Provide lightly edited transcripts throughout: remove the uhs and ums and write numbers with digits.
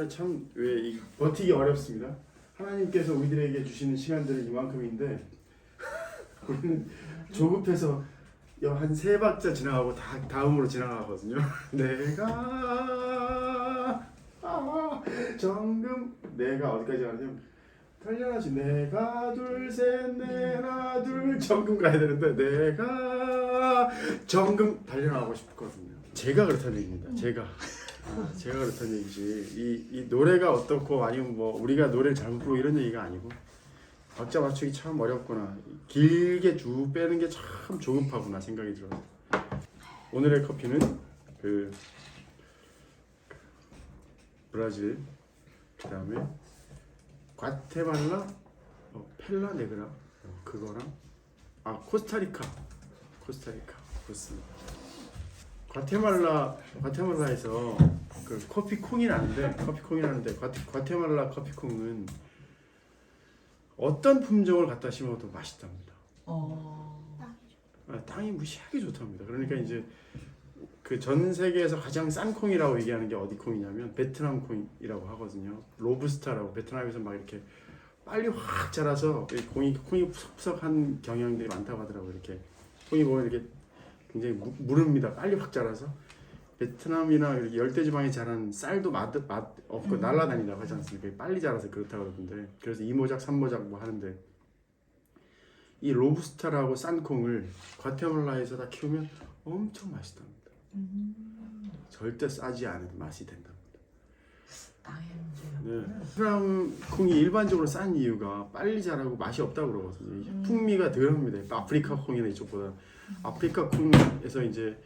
참 왜 버티기 어렵습니다. 하나님께서 우리들에게 주시는 시간들은 이만큼인데 우리는 조급해서 한 3박자 지나가고 다음으로 지나가거든요. 내가 정금 내가 어디까지 가냐면 달려나지 내가 둘셋넷 하나 둘 정금 가야 되는데 내가 정금 달려나가고 싶거든요. 제가 그렇다는 얘기입니다. 제가 그렇다는 얘기지. 이 노래가 어떻고 아니면 뭐 우리가 노래를 잘못 부르고 이런 얘기가 아니고 박자 맞추기 참 어렵구나. 길게 쭉 빼는 게 참 조급하구나 생각이 들어요. 오늘의 커피는 그 브라질, 그 다음에 과테말라, 펠라네그라 그거랑 코스타리카 그렇습니다. 과테말라에서 그 커피콩이 나는데 과테말라 커피콩은 어떤 품종을 갖다 심어도 맛있답니다. 땅이 무시하게 좋답니다. 그러니까 이제 그 전 세계에서 가장 싼 콩이라고 얘기하는 게 어디 콩이냐면 베트남 콩이라고 하거든요. 로부스타라고 베트남에서 막 이렇게 빨리 확 자라서 콩이 푸석푸석한 경향들이 많다고 하더라고요. 이렇게 콩이 보면 이렇게 굉장히 무릅니다. 빨리 확 자라서 베트남이나 이렇게 열대지방에 자란 쌀도 맛 없고 날아다닌다고 하지 않습니까? 빨리 자라서 그렇다고 그러던데 그래서 2모작 3모작 뭐 하는데 이 로부스타라고 싼 콩을 과테말라에서 다 키우면 엄청 맛있답니다. 절대 싸지 않은 맛이 된답니다. 땅의 문제요. 네. 베트남 콩이 일반적으로 싼 이유가 빨리 자라고 맛이 없다고 그러거든요. 풍미가 덜합니다. 아프리카 콩이나 이쪽보다. 아프리카 콩에서 이제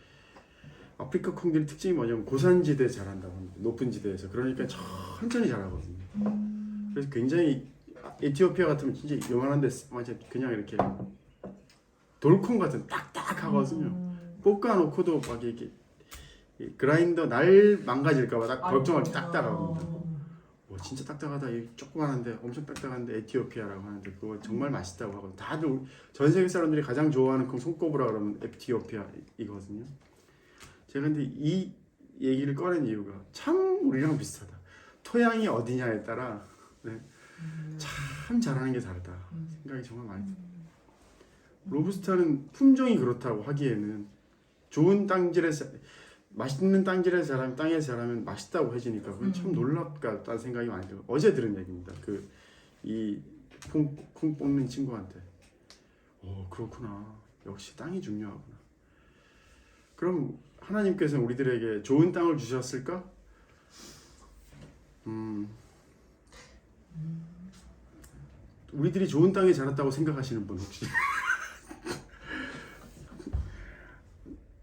아프리카 콩들의 특징이 뭐냐면 고산지대에 자란다고 합니다. 높은 지대에서. 그러니까 천천히 자라거든요. 그래서 굉장히 에티오피아 같으면 진짜 요만한데 그냥 이렇게 돌콩 같은 딱딱하거든요. 볶아놓고도 막 이렇게 그라인더 날 망가질까봐 딱 걱정할 때 딱딱하거든요. 진짜 딱딱하다. 조그만한데 엄청 딱딱한데 에티오피아라고 하는데 그거 정말 맛있다고 하거든요. 다들 전 세계 사람들이 가장 좋아하는 콩 손꼽으라 그러면 에티오피아이거든요. 제가 근데 이 얘기를 꺼낸 이유가 참 우리랑 비슷하다. 토양이 어디냐에 따라 참 잘하는 게 다르다 생각이 정말 많이 듭니다. 로부스타는 품종이 그렇다고 하기에는 좋은 맛있는 땅에 자라면 맛있다고 해지니까 그건 참 놀랍다는 생각이 많이 들어요. 어제 들은 얘기입니다. 이 콩 뽑는 친구한테 그렇구나. 역시 땅이 중요하구나. 그럼 하나님께서는 우리들에게 좋은 땅을 주셨을까? 우리들이 좋은 땅에 자랐다고 생각하시는 분 혹시?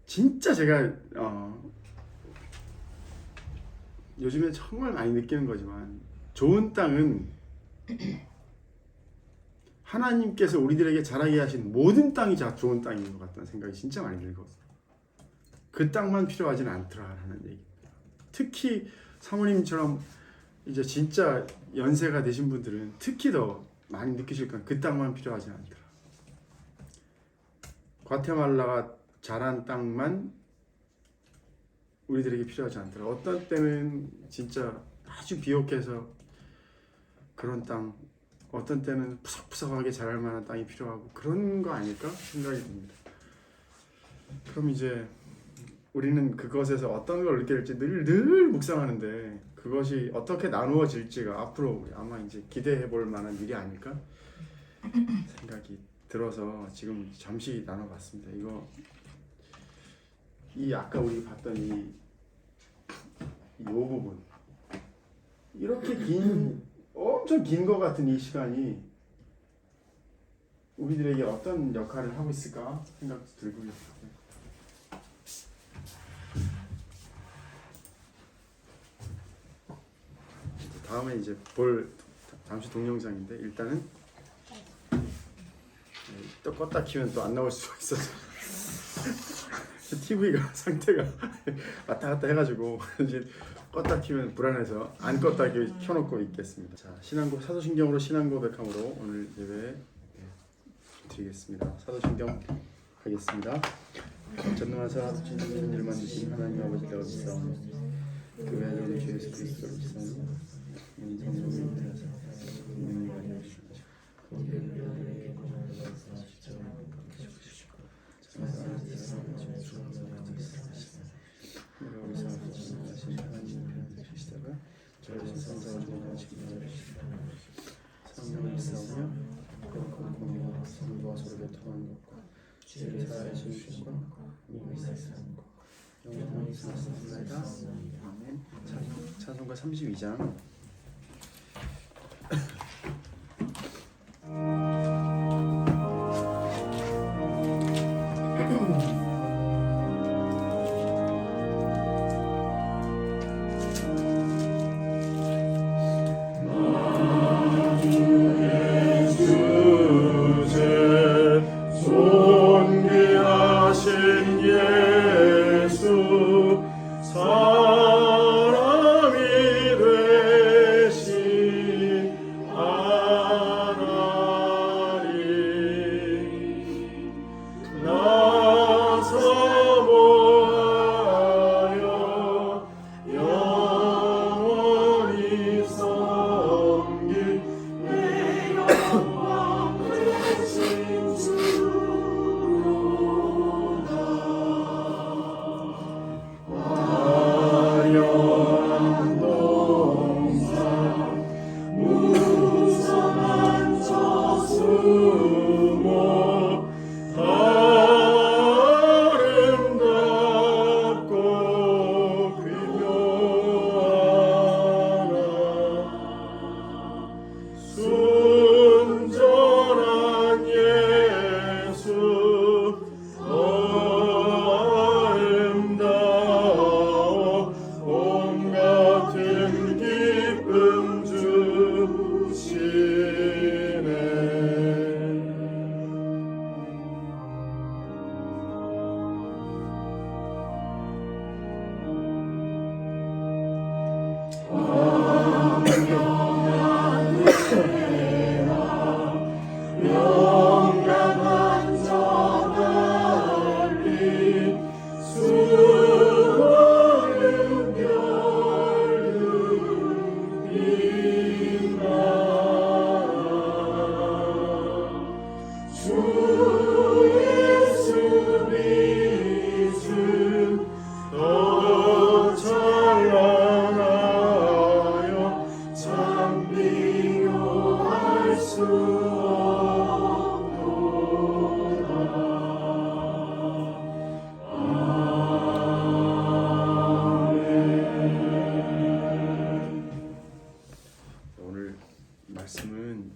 진짜 제가 요즘에 정말 많이 느끼는 거지만 좋은 땅은 하나님께서 우리들에게 자라게 하신 모든 땅이 좋은 땅인 것 같다는 생각이 진짜 많이 들거든요. 그 땅만 필요하지는 않더라라는 얘기입니다. 특히 사모님처럼 이제 진짜 연세가 되신 분들은 특히 더 많이 느끼실 거예요. 그 땅만 필요하지 않더라. 과테말라가 자란 땅만 우리들에게 필요하지 않더라. 어떤 때는 진짜 아주 비옥해서 그런 땅, 어떤 때는 푸석푸석하게 자랄 만한 땅이 필요하고 그런 거 아닐까 생각이 듭니다. 그럼 이제 우리는 그것에서 어떤 걸 느껴야 될지 늘 묵상하는데 그것이 어떻게 나누어질지가 앞으로 아마 이제 기대해 볼 만한 일이 아닐까 생각이 들어서 지금 잠시 나눠봤습니다. 이 아까 우리 봤던 이 부분 이렇게 엄청 긴 것 같은 이 시간이 우리들에게 어떤 역할을 하고 있을까 생각도 들고요. 다음에 이제 볼 잠시 동영상인데 일단은 또 껐다 키면 또 안 나올 수가 있어서 TV가 상태가 왔다 갔다 해가지고 이제 껐다 키면 불안해서 안 껐다 켜놓고 있겠습니다. 자, 사도신경으로 신앙고백함으로 오늘 예배 드리겠습니다. 사도신경 하겠습니다. 전능하사 주시는 일만 주신 하나님 아버지 되어 주시옵소서. 교회 안에 주 예수 그리스도를 믿사오니 성령을 싸우며 거룩한 공의와 성도와 서로 교통하는 것과 죄를 사하여 주심과 의가 있사옵나이다. 영원히 사옵나이다. 아멘. 찬송가 32장.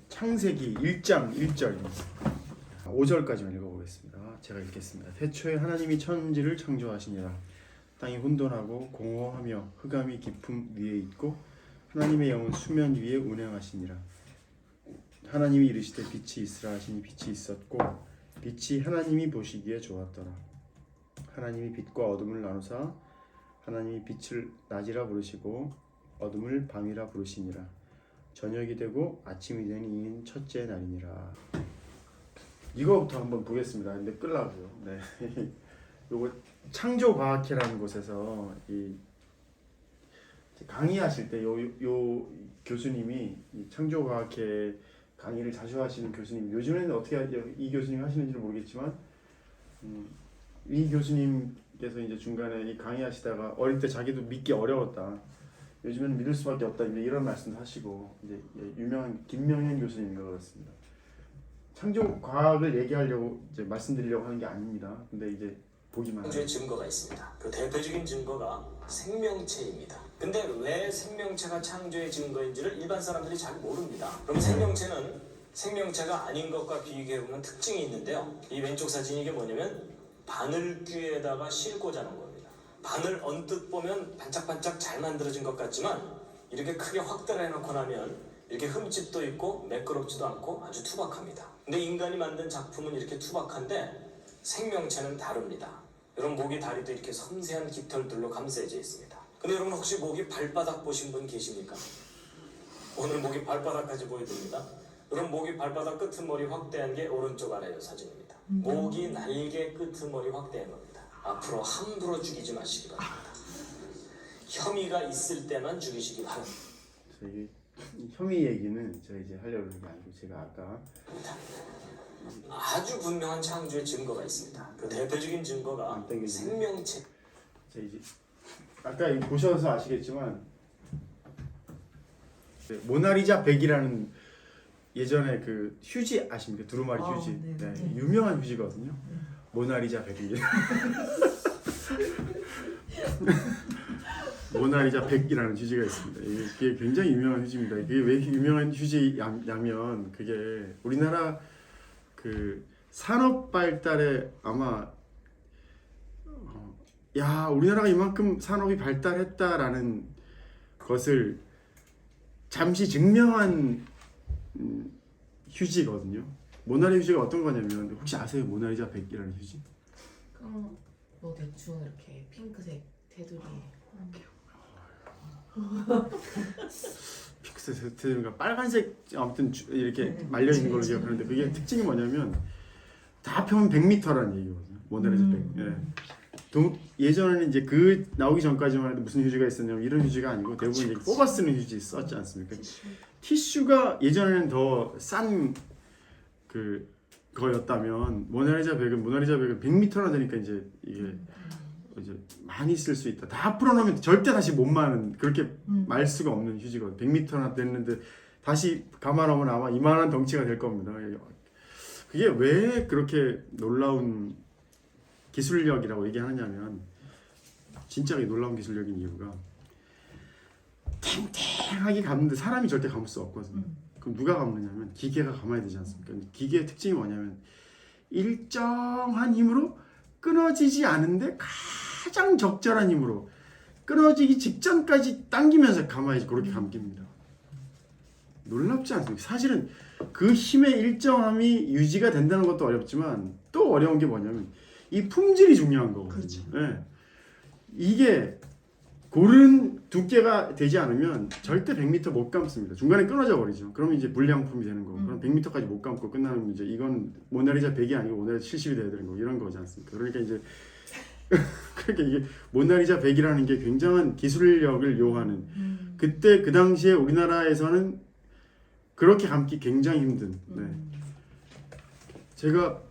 창세기 1장 1절입니다. 5절까지만 읽어보겠습니다. 제가 읽겠습니다. 태초에 하나님이 천지를 창조하시니라. 땅이 혼돈하고 공허하며 흑암이 깊음 위에 있고 하나님의 영은 수면 위에 운행하시니라. 하나님이 이르시되 빛이 있으라 하시니 빛이 있었고 빛이 하나님이 보시기에 좋았더라. 하나님이 빛과 어둠을 나누사 하나님이 빛을 낮이라 부르시고 어둠을 밤이라 부르시니라. 저녁이 되고 아침이 되니 이는 첫째 날이니라. 이거부터 한번 보겠습니다. 근데 끌라고요. 네. 요거 창조과학회라는 곳에서 이 강의하실 때 요 교수님이 이 창조과학회 강의를 자주 하시는 교수님. 요즘에는 어떻게 이 교수님 하시는지는 모르겠지만 이 교수님께서 이제 중간에 이 강의하시다가 어릴 때 자기도 믿기 어려웠다. 요즘에는 믿을 수밖에 없다 이런 말씀도 하시고 이제 유명한 김명현 교수님인가 그렇습니다. 창조 과학을 얘기하려고 이제 말씀드리려고 하는 게 아닙니다. 근데 이제 보기만 창조의 증거가 있습니다. 그 대표적인 증거가 생명체입니다. 근데 왜 생명체가 창조의 증거인지를 일반 사람들이 잘 모릅니다. 그럼 생명체는 생명체가 아닌 것과 비교해보면 특징이 있는데요. 이 왼쪽 사진 이게 뭐냐면 바늘귀에다가 싣고자 하는 겁니다. 바늘 언뜻 보면 반짝반짝 잘 만들어진 것 같지만 이렇게 크게 확대를 해놓고 나면 이렇게 흠집도 있고 매끄럽지도 않고 아주 투박합니다. 근데 인간이 만든 작품은 이렇게 투박한데 생명체는 다릅니다. 여러분 목이 다리도 이렇게 섬세한 깃털들로 감싸져 있습니다. 근데 여러분 혹시 목이 발바닥 보신 분 계십니까? 오늘 목이 발바닥까지 보여드립니다. 여러분 목이 발바닥 끄트머리 확대한 게 오른쪽 아래의 사진입니다. 목이 날개 끄트머리 확대한 겁니다. 앞으로 함부로 죽이지 마시기 바랍니다. 혐의가 있을 때만 죽이시기 바랍니다. 저희 혐의 얘기는 제가 이제 하려고 하는 게 아니고 제가 아까 아주 분명한 창조의 증거가 있습니다. 그 대표적인 증거가 생명체. 자 이제 아까 보셔서 아시겠지만 모나리자 백이라는 예전에 그 휴지 아십니까? 두루마리 아, 휴지. 네, 네, 네. 유명한 휴지거든요. 모나리자 백입니다. 모나리자 백이라는 휴지가 있습니다. 이게 굉장히 유명한 휴지입니다. 이게 왜 유명한 휴지냐면 그게 우리나라 그 산업 발달에 아마 야 우리나라가 이만큼 산업이 발달했다라는 것을 잠시 증명한 휴지거든요. 모나리자 휴지가 어떤 거냐면 혹시 아세요? 모나리자 백이라는 휴지? 그럼 뭐 대충 이렇게 핑크색 테두리. 핑크색 세트가 빨간색 아무튼 이렇게 말려 있는 걸로 기억하는데 그게 특징이 뭐냐면 다 합하면 100m라는 얘기거든요. 모나리자 백. 예. 예전에는 이제 그 나오기 전까지만 해도 무슨 휴지가 있었냐면 이런 휴지가 아니고 대부분 이제 뽑아 쓰는 휴지 썼지 않습니까? 티슈가 예전에는 더 싼 그 거였다면 모나리자 백은 100m나 되니까 이제 이게 이제 많이 쓸 수 있다. 다 풀어놓으면 절대 다시 못 마는 그렇게 말 수가 없는 휴지거든요. 100m나 됐는데 다시 감아놓으면 아마 이만한 덩치가 될 겁니다. 그게 왜 그렇게 놀라운 기술력이라고 얘기하느냐면 진짜 놀라운 기술력인 이유가 탱탱하게 감는데 사람이 절대 감을 수 없거든요. 그럼 누가 감느냐면 기계가 감아야 되지 않습니까? 기계의 특징이 뭐냐면 일정한 힘으로 끊어지지 않은데 가장 적절한 힘으로 끊어지기 직전까지 당기면서 감아야지 그렇게 감깁니다. 놀랍지 않습니까? 사실은 그 힘의 일정함이 유지가 된다는 것도 어렵지만 또 어려운 게 뭐냐면 이 품질이 중요한 거거든요. 그렇죠. 예. 이게 고른 두께가 되지 않으면 절대 100m 못 감습니다. 중간에 끊어져 버리죠. 그러면 이제 불량품이 되는 거고 그럼 100m까지 못 감고 끝나면 이제 이건 모나리자 100이 아니고 모나리자 70이 돼야 되는 거고 이런 거지 않습니까? 그러니까 이제 그러니까 이게 모나리자 100이라는 게 굉장한 기술력을 요하는 그때 그 당시에 우리나라에서는 그렇게 감기 굉장히 힘든 네. 제가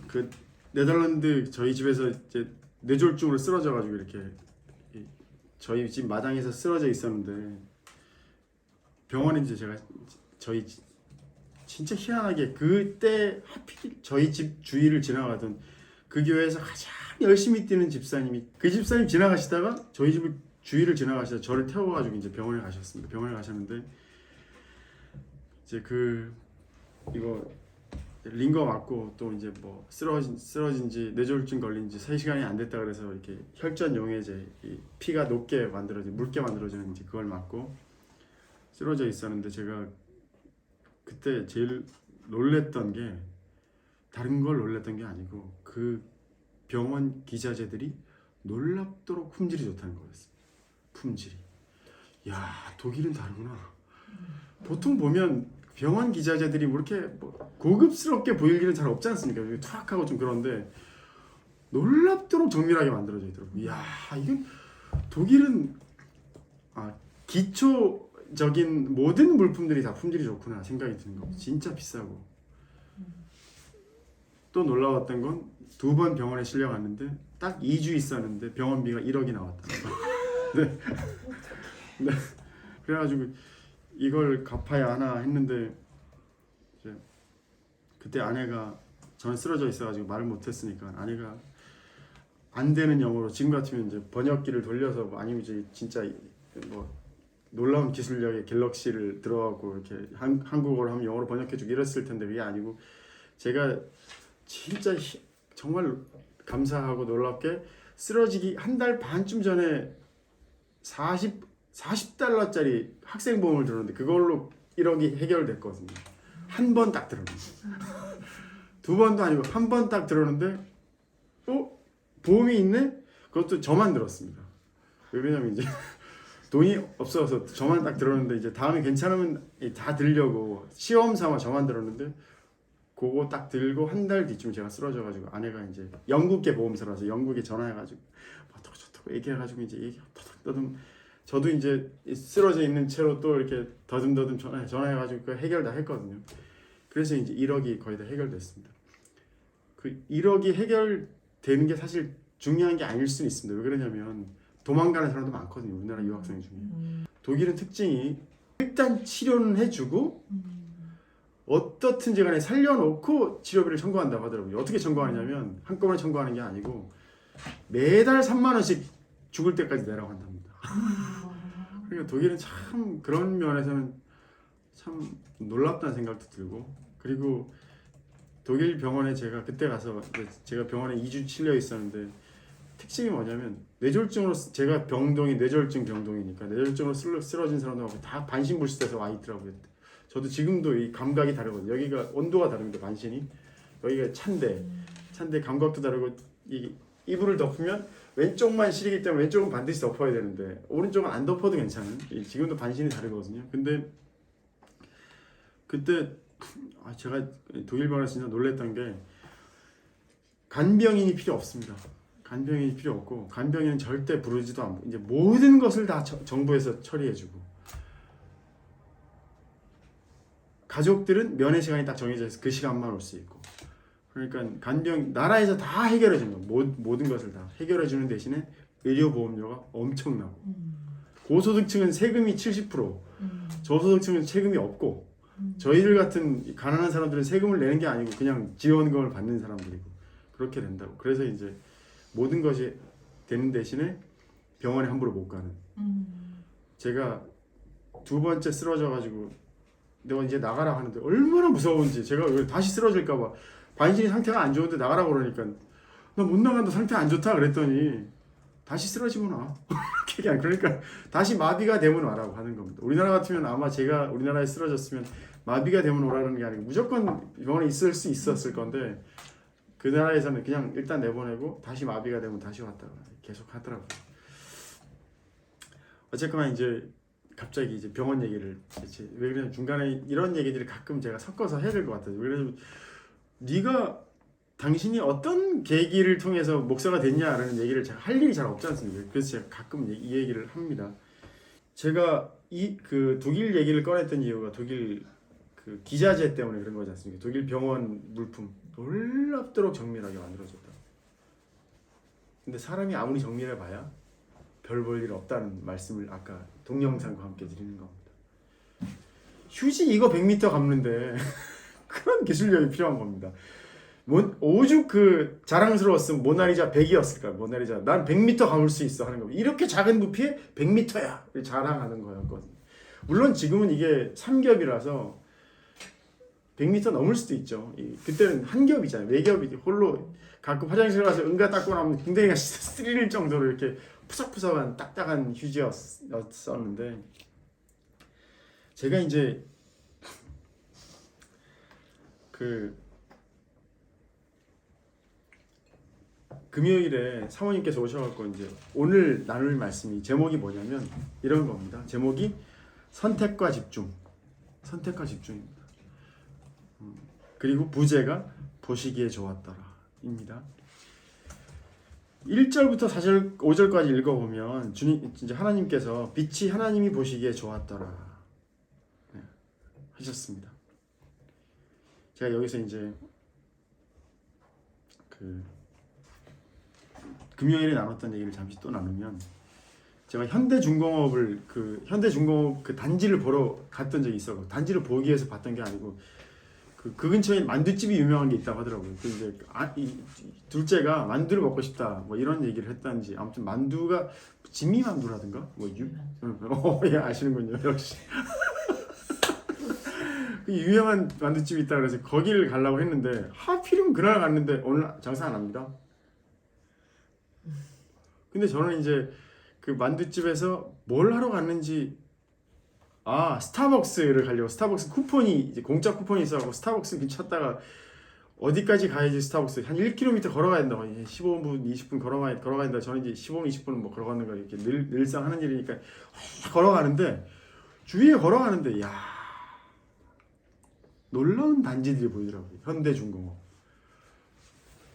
그 네덜란드 저희 집에서 이제 뇌졸중으로 쓰러져 가지고 이렇게 저희 집 마당에서 쓰러져 있었는데 병원에 이제 제가 저희 진짜 희한하게 그때 하필 저희 집 주위를 지나가던 그 교회에서 가장 열심히 뛰는 집사님이 그 집사님 지나가시다가 저희 집을 주위를 지나가시다 저를 태워가지고 이제 병원에 가셨습니다. 병원에 가셨는데 이제 그 이거 링거 맞고 또 이제 뭐 쓰러진지 뇌졸중 걸린지 3시간이 안 됐다 그래서 이렇게 혈전 용해제 피가 녹게 묽게 만들어지는 이제 그걸 맞고 쓰러져 있었는데 제가 그때 제일 놀랬던 게 다른 걸 놀랬던 게 아니고 그 병원 기자재들이 놀랍도록 품질이 좋다는 거였어요. 품질이. 야 독일은 다르구나. 보통 보면 병원 기자재들이 뭐 이렇게 뭐 고급스럽게 보일 일은 잘 없지 않습니까? 투박하고 좀 그런데 놀랍도록 정밀하게 만들어져 있더라고요. 이야, 이건 독일은 기초적인 모든 물품들이 다 품질이 좋구나 생각이 드는 거예요. 진짜 비싸고. 또 놀라웠던 건 2번 병원에 실려갔는데 딱 2주 있었는데 병원비가 1억이 나왔다는 거. 네. 네. 그래가지고 이걸 갚아야 하나 했는데 이제 그때 아내가 저는 쓰러져 있어가지고 말을 못했으니까 아내가 안 되는 영어로 지금 같으면 이제 번역기를 돌려서 뭐 아니면 이제 진짜 뭐 놀라운 기술력의 갤럭시를 들어가고 이렇게 한국어로 하면 영어로 번역해주고 이랬을 텐데 그게 아니고 제가 진짜 정말 감사하고 놀랍게 쓰러지기 한 달 반쯤 전에 40달러짜리 학생보험을 들었는데 그걸로 1억이 해결됐거든요. 한 번 딱 들었는데 2번도 아니고 한 번 딱 들었는데 보험이 있네? 그것도 저만 들었습니다. 왜냐면 이제 돈이 없어서 저만 딱 들었는데 이제 다음에 괜찮으면 다 들려고 시험 삼아 저만 들었는데 그거 딱 들고 한 달 뒤쯤 제가 쓰러져가지고 아내가 이제 영국계 보험사라서 영국에 전화해가지고 어떻게 좋다고 얘기해가지고 이제 얘기 떠듬 저도 이제 쓰러져 있는 채로 또 이렇게 더듬 전화해가지고 그 해결 다 했거든요. 그래서 이제 1억이 거의 다 해결됐습니다. 그 1억이 해결되는 게 사실 중요한 게 아닐 수는 있습니다. 왜 그러냐면 도망가는 사람도 많거든요. 우리나라 유학생 중에. 독일은 특징이 일단 치료는 해주고 어떻든지 간에 살려놓고 치료비를 청구한다고 하더라고요. 어떻게 청구하느냐면 한꺼번에 청구하는 게 아니고 매달 3만 원씩 죽을 때까지 내라고 한답니다. 그러니까 독일은 참 그런 면에서는 참 놀랍다는 생각도 들고, 그리고 독일 병원에 제가 그때 가서 제가 병원에 2주 실려 있었는데 특징이 뭐냐면 뇌졸중으로, 제가 병동이 뇌졸중 병동이니까 뇌졸중으로 쓰러진 사람들하고 다 반신불수돼서 와 있더라고요. 저도 지금도 이 감각이 다르거든요. 여기가 온도가 다릅니다. 반신이 여기가 찬데 감각도 다르고, 이 이불을 덮으면 왼쪽만 시리기 때문에 왼쪽은 반드시 덮어야 되는데 오른쪽은 안 덮어도 괜찮은, 지금도 반신이 다르거든요. 근데 그때 제가 독일 병원에서 진짜 놀랬던 게 간병인이 필요 없습니다. 간병인이 필요 없고 간병인은 절대 부르지도 않고 이제 모든 것을 다 정부에서 처리해주고, 가족들은 면회 시간이 딱 정해져 있어 그 시간만 올 수 있고, 그러니까 나라에서 다 해결해 주는 거, 모든 것을 다 해결해 주는 대신에 의료보험료가 엄청나고, 고소득층은 세금이 70%, 저소득층은 세금이 없고, 저희들 같은 가난한 사람들은 세금을 내는 게 아니고 그냥 지원금을 받는 사람들이고 그렇게 된다고. 그래서 이제 모든 것이 되는 대신에 병원에 함부로 못 가는. 제가 2번째 쓰러져가지고 내가 이제 나가라 하는데 얼마나 무서운지, 제가 다시 쓰러질까봐 반신이 상태가 안 좋은데 나가라고 그러니까 나 못 나간다, 상태 안 좋다 그랬더니 다시 쓰러지면 와. 그러니까 다시 마비가 되면 와라고 하는 겁니다. 우리나라 같으면 아마 제가 우리나라에 쓰러졌으면 마비가 되면 오라는 게 아니고 무조건 병원에 있을 수 있었을 건데, 그 나라에서는 그냥 일단 내보내고 다시 마비가 되면 다시 왔다가 계속 하더라고요. 어쨌거나 이제 갑자기 이제 병원 얘기를, 왜 그러냐면 중간에 이런 얘기들을 가끔 제가 섞어서 해야 될 것 같아요. 왜 그러냐면 당신이 어떤 계기를 통해서 목사가 됐냐라는 얘기를 제가 할 일이 잘 없지 않습니까? 그래서 제가 가끔 이 얘기를 합니다. 제가 그 독일 얘기를 꺼냈던 이유가 독일 그 기자재 때문에 그런 거지 않습니까? 독일 병원 물품 놀랍도록 정밀하게 만들어졌다. 근데 사람이 아무리 정밀해봐야 별 볼 일 없다는 말씀을 아까 동영상과 함께 드리는 겁니다. 휴지 이거 100m 감는데 그런 기술력이 필요한 겁니다. 오죽 그 자랑스러웠으면 모나리자 100이었을까. 모나리자 난 100m 감을 수 있어 하는 겁니다. 이렇게 작은 부피에 100m야 자랑하는 거였거든요. 물론 지금은 이게 3겹이라서 100m 넘을 수도 있죠. 그때는 한 겹이잖아요. 4겹이지. 홀로 가끔 화장실 가서 응가 닦고 나면 궁뎅이가 쓰릴 정도로 이렇게 푸석푸석한 딱딱한 휴지였었는데, 제가 이제 금요일에 사모님께서 오셔갖고 이제 오늘 나눌 말씀이 제목이 뭐냐면 이런 겁니다. 제목이 선택과 집중. 선택과 집중입니다. 그리고 부제가 보시기에 좋았더라입니다. 1절부터 4절, 5절까지 읽어보면 이제 하나님께서 빛이 하나님이 보시기에 좋았더라 하셨습니다. 제가 여기서 이제 금요일에 나눴던 얘기를 잠시 또 나누면, 제가 현대중공업 그 단지를 보러 갔던 적이 있어요. 단지를 보기 위해서 봤던 게 아니고 그 근처에 만두집이 유명한 게 있다고 하더라고요. 이제 이 둘째가 만두를 먹고 싶다 뭐 이런 얘기를 했다는지, 아무튼 만두가 진미 만두라든가 예, 아시는군요. 역시 그 유명한 만두집이 있다 그래서 거기를 가려고 했는데 하필이면 그날 갔는데 오늘 장사 안 합니다. 근데 저는 이제 그 만두집에서 뭘 하러 갔는지, 스타벅스를 가려고, 스타벅스 쿠폰이 이제 공짜 쿠폰이 있어서 스타벅스 찾다가 어디까지 가야지, 스타벅스 한 1km 걸어가야 된다고, 15분 20분 걸어가야 된다. 저는 이제 15분 20분은 뭐 걸어가는 거 이렇게 늘상 하는 일이니까 걸어가는데, 주위에 걸어가는데 야 놀라운 단지들이 보이더라고요. 현대중공업.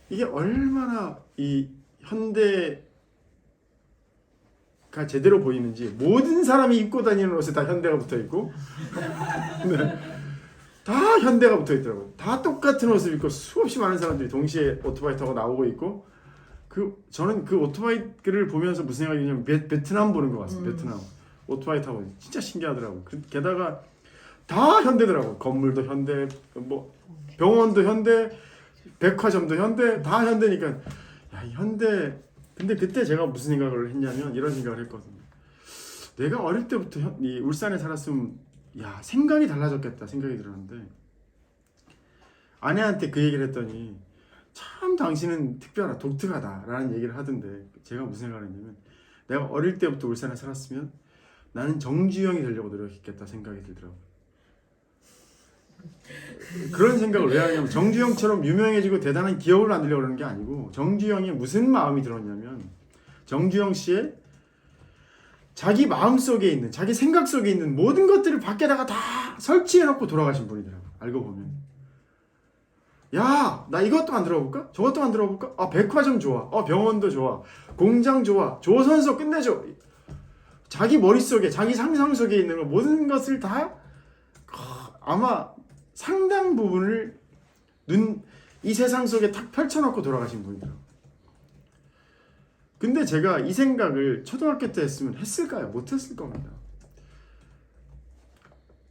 이게 얼마나 이 현대가 제대로 보이는지, 모든 사람이 입고 다니는 옷에 다 현대가 붙어있고 네. 다 현대가 붙어있더라고요. 다 똑같은 옷을 입고 수없이 많은 사람들이 동시에 오토바이 타고 나오고 있고, 저는 그 오토바이를 보면서 무슨 생각이 드냐면 베트남 보는 것 같습니다. 베트남 오토바이 타고 진짜 신기하더라고. 게다가 다 현대더라고. 건물도 현대, 뭐 병원도 현대, 백화점도 현대, 다 현대니까 야, 이 현대. 근데 그때 제가 무슨 생각을 했냐면 이런 생각을 했거든요. 내가 어릴 때부터 이 울산에 살았으면 야, 생각이 달라졌겠다 생각이 들었는데 아내한테 그 얘기를 했더니 참 당신은 특별하다, 독특하다라는 얘기를 하던데 제가 무슨 생각을 했냐면 내가 어릴 때부터 울산에 살았으면 나는 정주영이 되려고 노력했겠다 생각이 들더라고요. 그런 생각을 왜 하냐면 정주영처럼 유명해지고 대단한 기업을 만들려고 그러는 게 아니고 정주영이 무슨 마음이 들었냐면 정주영 씨의 자기 마음속에 있는 자기 생각 속에 있는 모든 것들을 밖에다가 다 설치해놓고 돌아가신 분이더라고요. 알고 보면 야, 나 이것도 만들어볼까? 저것도 만들어볼까? 아, 백화점 좋아. 병원도 좋아. 공장 좋아. 조선소 끝내줘. 자기 머릿속에 자기 상상 속에 있는 거 모든 것을 다 아마 상당 부분을 이 세상 속에 탁 펼쳐놓고 돌아가신 분이더라고요. 근데 제가 이 생각을 초등학교 때 했으면 했을까요? 못했을 겁니다.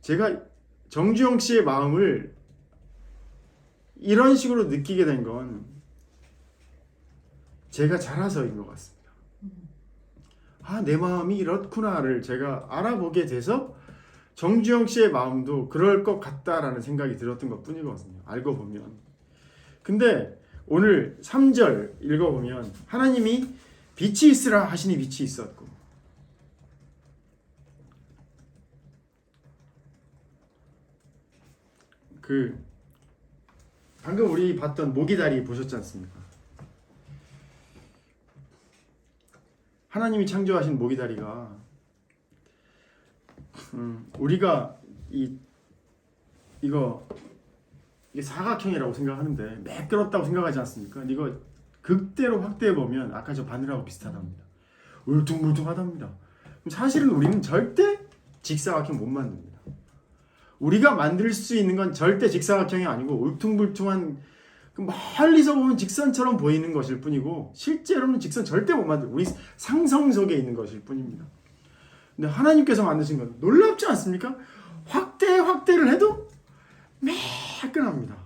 제가 정주영 씨의 마음을 이런 식으로 느끼게 된 건 제가 자라서인 것 같습니다. 아, 내 마음이 이렇구나를 제가 알아보게 돼서 정주영 씨의 마음도 그럴 것 같다라는 생각이 들었던 것 뿐이거든요. 알고 보면. 근데 오늘 3절 읽어보면 하나님이 빛이 있으라 하시니 빛이 있었고 방금 우리 봤던 모기다리 보셨지 않습니까? 하나님이 창조하신 모기다리가 우리가 이게 사각형이라고 생각하는데 매끄럽다고 생각하지 않습니까? 이거 극대로 확대해 보면 아까 저 바늘하고 비슷하답니다. 울퉁불퉁하답니다. 사실은 우리는 절대 직사각형 못 만듭니다. 우리가 만들 수 있는 건 절대 직사각형이 아니고 울퉁불퉁한 멀리서 보면 직선처럼 보이는 것일 뿐이고 실제로는 직선 절대 못 만들고 우리 상상 속에 있는 것일 뿐입니다. 근데 하나님께서 만드신 건 놀랍지 않습니까? 확대를 해도 매끈합니다.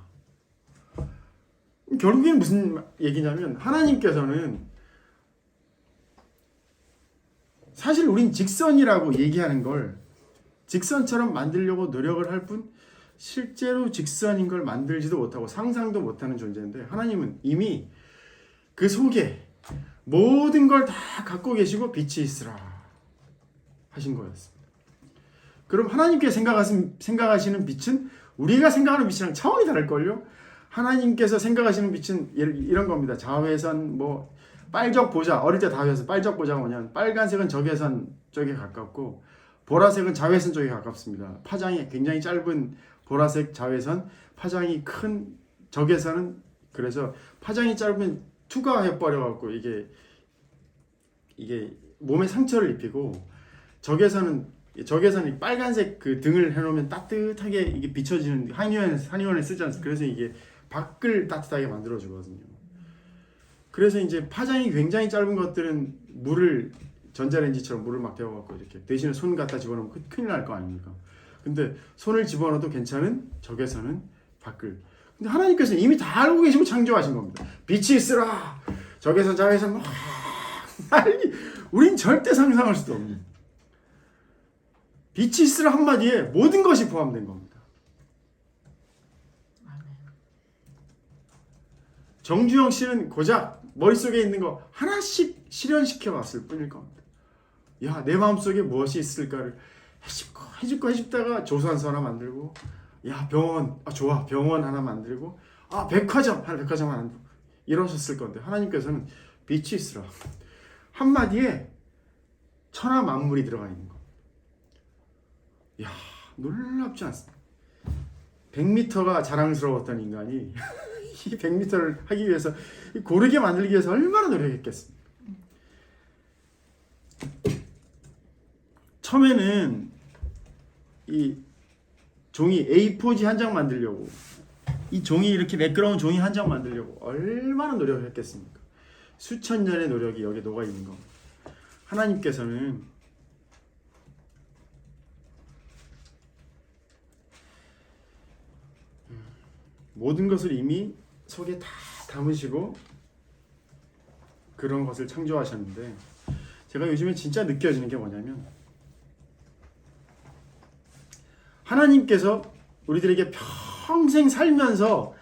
결국엔 무슨 얘기냐면 하나님께서는 사실 우린 직선이라고 얘기하는 걸 직선처럼 만들려고 노력을 할 뿐 실제로 직선인 걸 만들지도 못하고 상상도 못하는 존재인데 하나님은 이미 그 속에 모든 걸 다 갖고 계시고 빛이 있으라 하신 거였습니다. 그럼 하나님께서 생각하시는 빛은 우리가 생각하는 빛이랑 차원이 다를걸요? 하나님께서 생각하시는 빛은 이런 겁니다. 자외선 빨적 보자. 어릴 때 다 배웠어요. 빨적 보자가 뭐냐면 빨간색은 적외선 쪽에 가깝고 보라색은 자외선 쪽에 가깝습니다. 파장이 굉장히 짧은 보라색 자외선, 파장이 큰 적외선은 그래서 파장이 짧은 투과해버려갖고 이게 몸에 상처를 입히고 적외선이 빨간색 그 등을 해놓으면 따뜻하게 이게 비춰지는 한의원에 쓰지 않습니까? 그래서 이게 밖을 따뜻하게 만들어주거든요. 그래서 이제 파장이 굉장히 짧은 것들은 전자레인지처럼 물을 막 데워갖고 이렇게 대신에 손 갖다 집어넣으면 큰일 날 거 아닙니까? 근데 손을 집어넣어도 괜찮은 적외선은 밖을. 근데 하나님께서는 이미 다 알고 계시고 창조하신 겁니다. 빛이 있으라. 적외선, 자외선 우린 절대 상상할 수도 없는. 빛이 있으라 한마디에 모든 것이 포함된 겁니다. 정주영 씨는 고작 머릿속에 있는 거 하나씩 실현시켜 왔을 뿐일 겁니다. 야, 내 마음속에 무엇이 있을까를 해집다가 조선소 하나 만들고, 야, 병원, 좋아, 병원 하나 만들고, 백화점 하나 만들고 이러셨을 건데 하나님께서는 빛이 있으라 한마디에 천하 만물이 들어가 있는 거. 야, 놀랍지 않습니까? 100m가 자랑스러웠던 인간이 이 100m를 하기 위해서 고르게 만들기 위해서 얼마나 노력했겠습니까? 처음에는 이 종이 A4지 한 장 만들려고 이 종이 이렇게 매끄러운 종이 한 장 만들려고 얼마나 노력을 했겠습니까? 수천 년의 노력이 여기에 녹아 있는 겁니다. 하나님께서는 모든 것을 이미 속에 다 담으시고 그런 것을 창조하셨는데, 제가 요즘에 진짜 느껴지는 게 뭐냐면, 하나님께서 우리들에게 평생 살면서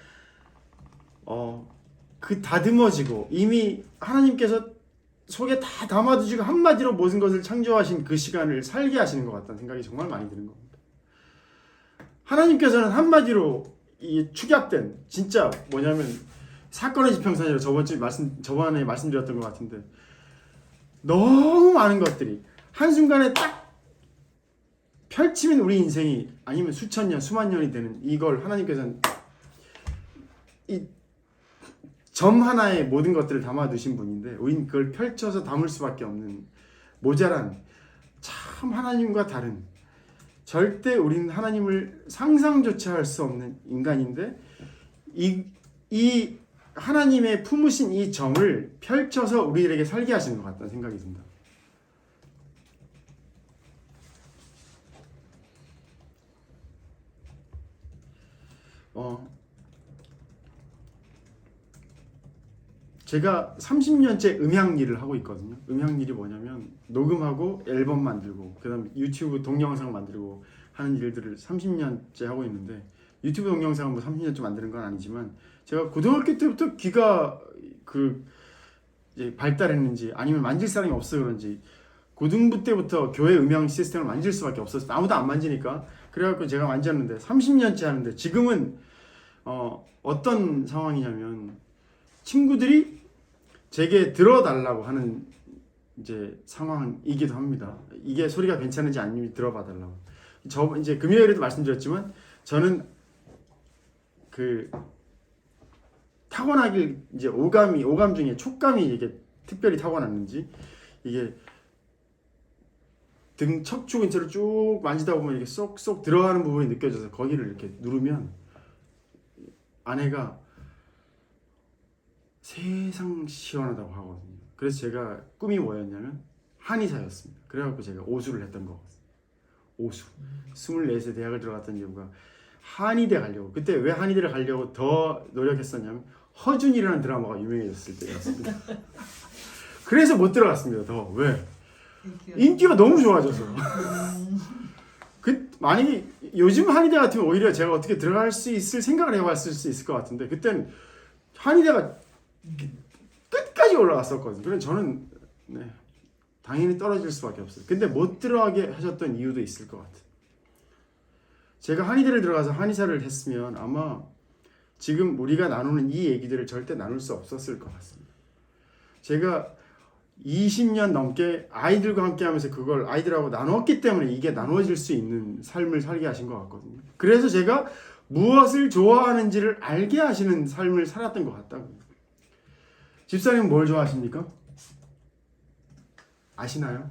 그 다듬어지고 이미 하나님께서 속에 다 담아두시고 한마디로 모든 것을 창조하신 그 시간을 살게 하시는 것 같다는 생각이 정말 많이 드는 겁니다. 하나님께서는 한마디로 이 축약된, 진짜 뭐냐면 사건의 지평선이라고 저번에 말씀드렸던 것 같은데, 너무 많은 것들이 한순간에 딱 펼치면 우리 인생이, 아니면 수천 년 수만 년이 되는 이걸 하나님께서는 이 점 하나에 모든 것들을 담아두신 분인데, 우린 그걸 펼쳐서 담을 수밖에 없는 모자란, 참 하나님과 다른, 절대 우리는 하나님을 상상조차 할 수 없는 인간인데, 이 하나님의 품으신 이 점을 펼쳐서 우리들에게 살게 하시는 것 같다는 생각이 듭니다. 제가 30년째 음향 일을 하고 있거든요. 음향 일이 뭐냐면 녹음하고 앨범 만들고 그다음 유튜브 동영상 만들고 하는 일들을 30년째 하고 있는데, 유튜브 동영상은 뭐 30년째 만드는 건 아니지만, 제가 고등학교 때부터 귀가 이제 발달했는지 아니면 만질 사람이 없어 그런지 고등부 때부터 교회 음향 시스템을 만질 수밖에 없었어요. 아무도 안 만지니까. 그래갖고 제가 만졌는데 30년째 하는데, 지금은 어떤 상황이냐면 친구들이 제게 들어달라고 하는 이제 상황이기도 합니다. 이게 소리가 괜찮은지 아니면 들어봐달라고. 이제 금요일에도 말씀드렸지만, 저는 그 타고나길 이제 오감 중에 촉감이 이게 특별히 타고났는지, 이게 등 척추 근처를 쭉 만지다 보면 이게 쏙쏙 들어가는 부분이 느껴져서 거기를 이렇게 누르면 아내가 세상 시원하다고 하거든요. 그래서 제가 꿈이 뭐였냐면 한의사였습니다. 그래갖고 제가 오수를 했던 거거든요. 오수. 24세 대학을 들어갔던 이유가 한의대 가려고. 그때 왜 한의대를 가려고 더 노력했었냐면 허준이라는 드라마가 유명해졌을 때였습니다. 그래서 못 들어갔습니다. 더. 왜? 인기가 너무 좋아져서. 만약에 요즘 한의대 같으면 오히려 제가 어떻게 들어갈 수 있을 생각을 해봤을 수 있을 것 같은데, 그때는 한의대가 끝까지 올라갔었거든요. 그래서 저는 당연히 떨어질 수밖에 없어요. 근데 못 들어가게 하셨던 이유도 있을 것 같아요. 제가 한의대를 들어가서 한의사를 했으면 아마 지금 우리가 나누는 이 얘기들을 절대 나눌 수 없었을 것 같습니다. 제가 20년 넘게 아이들과 함께 하면서 그걸 아이들하고 나눴기 때문에 이게 나눠질 수 있는 삶을 살게 하신 것 같거든요. 그래서 제가 무엇을 좋아하는지를 알게 하시는 삶을 살았던 것 같다고요. 집사님은 뭘 좋아하십니까? 아시나요?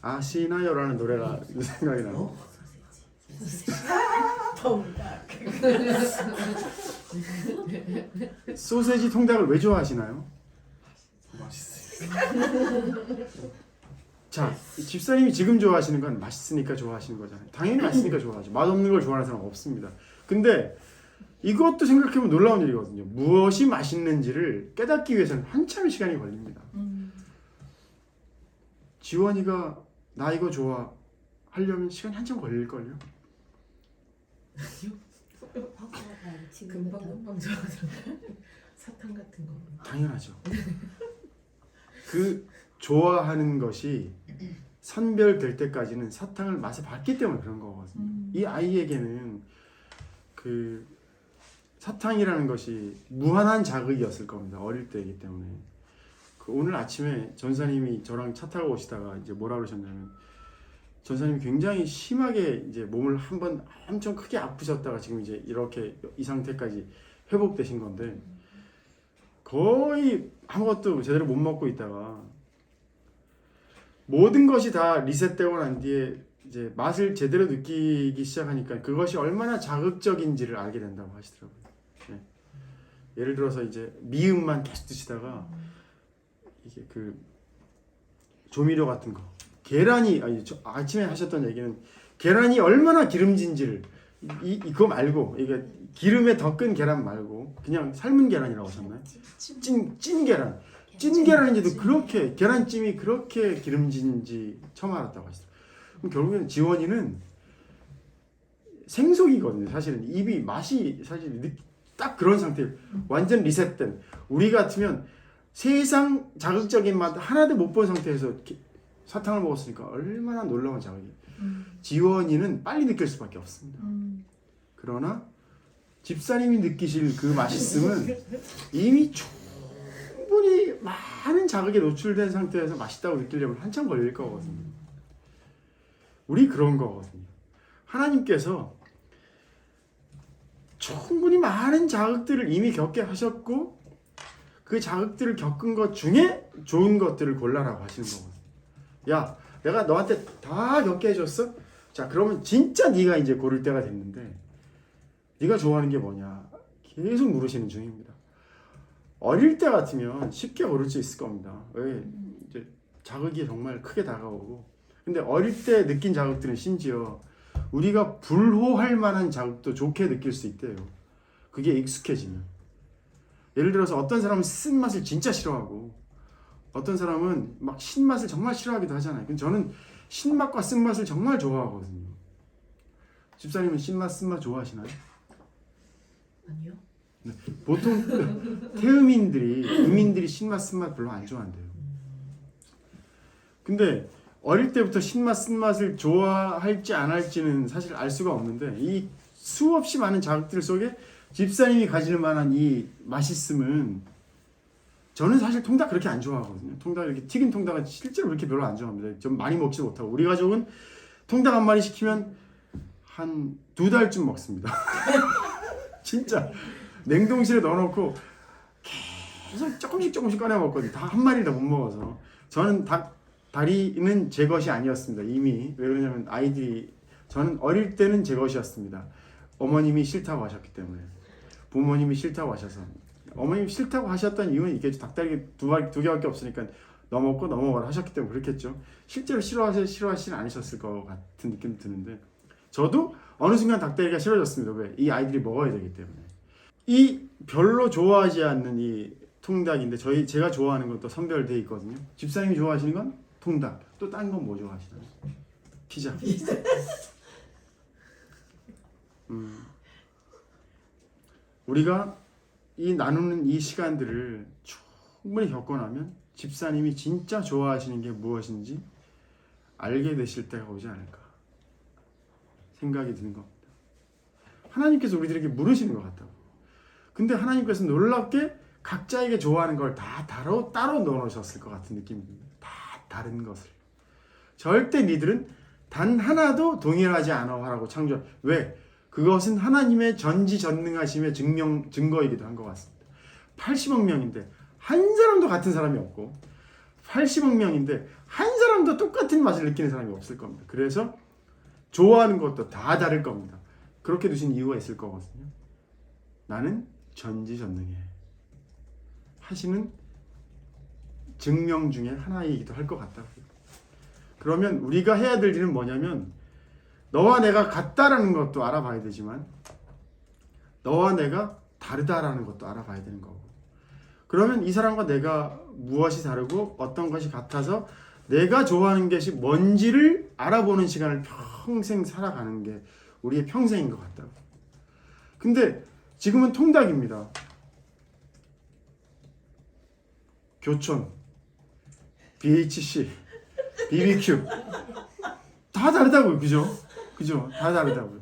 아시나요? 라는 노래가 생각이 나요. 소세지 통닭을 왜 좋아하시나요? 맛있어요. 자, 집사님이 지금 좋아하시는 건 맛있으니까 좋아하시는 거잖아요. 당연히 맛있으니까 좋아하죠. 맛없는 걸 좋아하는 사람 없습니다. 근데 이것도 생각해보면 놀라운 일이거든요. 무엇이 맛있는지를 깨닫기 위해서는 한참의 시간이 걸립니다. 지원이가 나 이거 좋아 하려면 시간이 한참 걸릴걸요? 금방 좋아하더라고요. 사탕 같은 거. 당연하죠. 그 좋아하는 것이 선별될 때까지는 사탕을 맛에 봤기 때문에 그런 거거든요. 이 아이에게는 그 사탕이라는 것이 무한한 자극이었을 겁니다. 어릴 때이기 때문에. 오늘 아침에 전사님이 저랑 차 타고 오시다가 이제 뭐라 그러셨냐면, 전사님이 굉장히 심하게 이제 몸을 한번 엄청 크게 아프셨다가 지금 이제 이렇게 이 상태까지 회복되신 건데, 거의 아무것도 제대로 못 먹고 있다가 모든 것이 다 리셋되고 난 뒤에 이제 맛을 제대로 느끼기 시작하니까 그것이 얼마나 자극적인지를 알게 된다고 하시더라고요. 네. 예를 들어서 이제 미음만 계속 드시다가 이게 그 조미료 같은 거, 계란이 아침에 하셨던 얘기는 계란이 얼마나 기름진지를 이거 말고 이게 기름에 덮은 계란 말고 그냥 삶은 계란이라고 하셨나요? 찐 계란. 찐 계란인데도 그렇게 계란찜이 그렇게 기름진지 처음 알았다고 하시더라고요. 그럼 결국에는 지원이는 생속이거든요. 사실은 입이 맛이 사실 딱 그런 상태, 완전 리셋된. 우리 같으면 세상 자극적인 맛 하나도 못 본 상태에서 사탕을 먹었으니까 얼마나 놀라운 자극이. 지원이는 빨리 느낄 수밖에 없습니다. 그러나 집사님이 느끼실 그 맛있음은 이미 충분히 많은 자극에 노출된 상태에서 맛있다고 느끼려면 한참 걸릴 거거든요. 우리 그런 거거든요. 하나님께서 충분히 많은 자극들을 이미 겪게 하셨고 그 자극들을 겪은 것 중에 좋은 것들을 골라라고 하시는 거거든요. 야, 내가 너한테 다 겪게 해줬어? 자, 그러면 진짜 네가 이제 고를 때가 됐는데 네가 좋아하는 게 뭐냐? 계속 물으시는 중입니다. 어릴 때 같으면 쉽게 고를 수 있을 겁니다. 왜? 이제 자극이 정말 크게 다가오고. 근데 어릴 때 느낀 자극들은 심지어 우리가 불호할 만한 자극도 좋게 느낄 수 있대요. 그게 익숙해지면. 예를 들어서 어떤 사람은 쓴맛을 진짜 싫어하고 어떤 사람은 막 신맛을 정말 싫어하기도 하잖아요. 근데 저는 신맛과 쓴맛을 정말 좋아하거든요. 집사님은 신맛, 쓴맛 좋아하시나요? 아니요. 보통 태음인들이, 이민들이 신맛, 쓴맛 별로 안 좋아한대요. 근데 어릴 때부터 신맛, 쓴맛을 좋아할지 안 할지는 사실 알 수가 없는데 이 수없이 많은 자극들 속에 집사님이 가질 만한 이 맛있음은 저는 사실 통닭 그렇게 안 좋아하거든요. 통닭 이렇게 튀긴 통닭은 실제로 그렇게 별로 안 좋아합니다. 좀 많이 먹지 못하고 우리 가족은 통닭 한 마리 시키면 한 2달쯤 먹습니다. 진짜 냉동실에 넣어놓고 계속 조금씩 꺼내 먹거든요. 다 한 마리를 다 못 먹어서 저는 다리는 제 것이 아니었습니다. 이미 왜 그러냐면 아이들이 저는 어릴 때는 제 것이었습니다. 어머님이 싫다고 하셨기 때문에 부모님이 싫다고 하셔서 어머님이 싫다고 하셨던 이유는 있겠죠. 닭다리 두 개밖에 없으니까 넘어가라 하셨기 때문에 그렇겠죠. 실제로 싫어하시진 않으셨을 것 같은 느낌이 드는데 저도 어느 순간 닭다리가 싫어졌습니다. 왜? 이 아이들이 먹어야 되기 때문에. 이 별로 좋아하지 않는 이 통닭인데 제가 좋아하는 것도 선별되어 있거든요. 집사님이 좋아하시는 건 통닭. 또 딴 건 뭐 좋아하시나요? 피자. 우리가 나누는 이 시간들을 충분히 겪고 나면 집사님이 진짜 좋아하시는 게 무엇인지 알게 되실 때가 오지 않을까 생각이 드는 겁니다. 하나님께서 우리들에게 물으시는 것 같다고. 근데 하나님께서 놀랍게 각자에게 좋아하는 걸 다 따로 넣어놓으셨을 것 같은 느낌이 듭니다. 다 다른 것을. 절대 니들은 단 하나도 동일하지 않아 하라고 창조한. 왜? 그것은 하나님의 전지전능하심의 증거이기도 한 것 같습니다. 80억 명인데 한 사람도 같은 사람이 없고 80억 명인데 한 사람도 똑같은 맛을 느끼는 사람이 없을 겁니다. 그래서 좋아하는 것도 다 다를 겁니다. 그렇게 두신 이유가 있을 거거든요. 나는 전지전능해 하시는 증명 중에 하나이기도 할 것 같다고요. 그러면 우리가 해야 될 일은 뭐냐면 너와 내가 같다라는 것도 알아봐야 되지만 너와 내가 다르다라는 것도 알아봐야 되는 거고, 그러면 이 사람과 내가 무엇이 다르고 어떤 것이 같아서 내가 좋아하는 것이 뭔지를 알아보는 시간을 평생 살아가는 게 우리의 평생인 것 같다고. 근데 지금은 통닭입니다. 교촌, BHC, BBQ 다 다르다고요. 그죠? 다 다르다고요.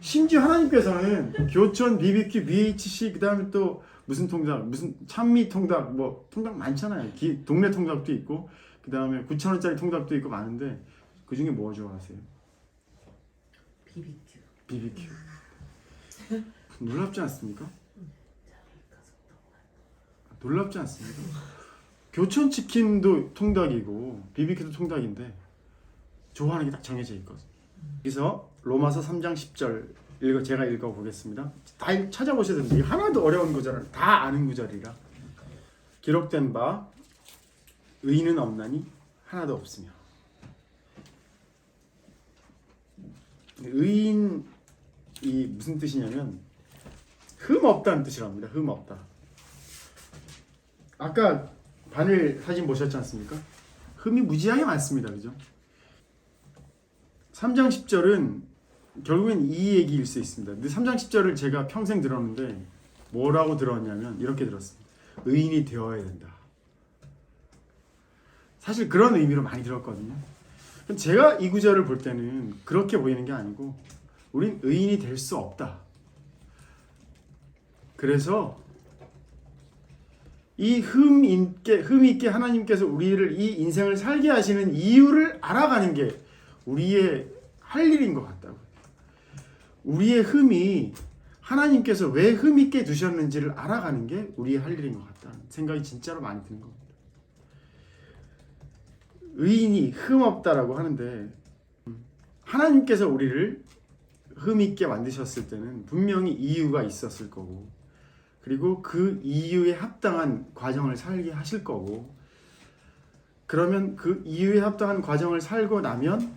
심지어 하나님께서는 교촌, BBQ, BHC 그 다음에 또 무슨 통닭, 무슨 찬미 통닭, 뭐 통닭 많잖아요. 동네 통닭도 있고 그 다음에 9,000원짜리 통닭도 있고 많은데 그 중에 뭐 좋아하세요? BBQ. 놀랍지 않습니까? 놀랍지 않습니까? 교촌 치킨도 통닭이고 BBQ도 통닭인데 좋아하는 게 딱 정해져 있거든요. 여기서 로마서 3장 10절 제가 읽어보겠습니다. 다 찾아보셔야 되는데 하나도 어려운 구절은 다 아는 구절이라. 기록된 바 의인은 없나니 하나도 없으며. 이 무슨 뜻이냐면 흠 없다는 뜻이랍니다. 흠 없다. 아까 바늘 사진 보셨지 않습니까? 흠이 무지하게 많습니다. 그죠? 3장 10절은 결국엔 이 얘기일 수 있습니다. 근데 3장 10절을 제가 평생 들었는데 뭐라고 들었냐면 이렇게 들었습니다. 의인이 되어야 된다. 사실 그런 의미로 많이 들었거든요. 제가 이 구절을 볼 때는 그렇게 보이는 게 아니고 우린 의인이 될 수 없다. 그래서 이 흠 있게 하나님께서 우리를 이 인생을 살게 하시는 이유를 알아가는 게 우리의 할 일인 것 같다고. 우리의 흠이 하나님께서 왜 흠 있게 두셨는지를 알아가는 게 우리의 할 일인 것 같다는 생각이 진짜로 많이 드는 겁니다. 의인이 흠 없다라고 하는데 하나님께서 우리를 흠 있게 만드셨을 때는 분명히 이유가 있었을 거고, 그리고 그 이유에 합당한 과정을 살게 하실 거고, 그러면 그 이유에 합당한 과정을 살고 나면